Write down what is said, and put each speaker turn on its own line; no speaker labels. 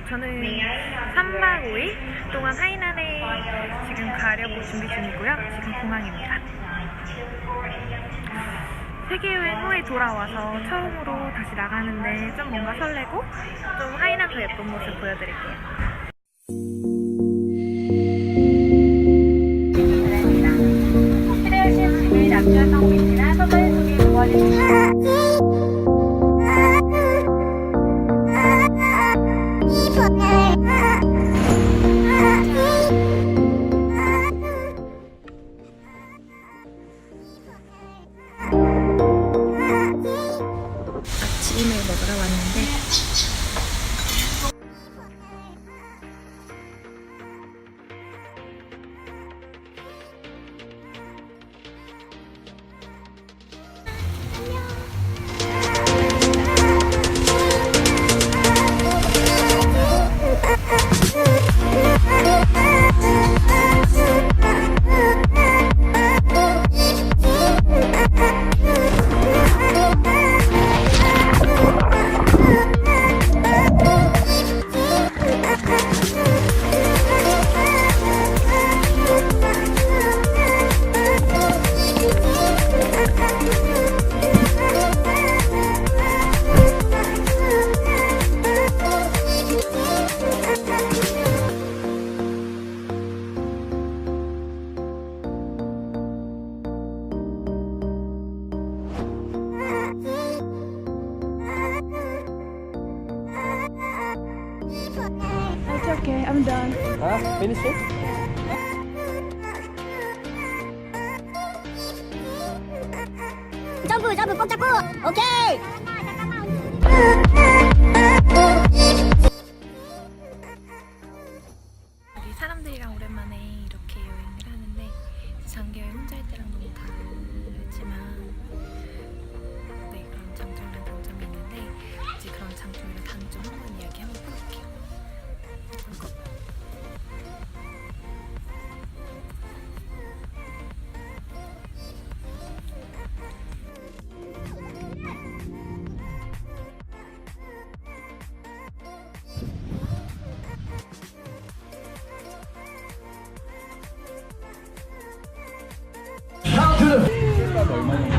저는 3박 5일 동안 하이난에 지금 가려고 준비 중이고요. 지금 공항입니다. 세계여행 후에 돌아와서 처음으로 다시 나가는데 좀 뭔가 설레고 좀 하이난 더 예쁜 모습 보여드릴게요. 필요하신 짐을 납치한 위치나 서버에 소개 도와드립니다. 아침을 먹으러 왔는데
It's okay, I'm done.
Finish it?
점프 점프 꼭 잡고 오케이.
우리 사람들이랑 오랜만에 이렇게 여행을 하는데 장기 여행 혼자 할 때랑 너무 다르지만 그런 장점이랑 단점이 있는데 이제 그런 장점이랑 단점 한번 이야기 한번 해볼게요.
얼마나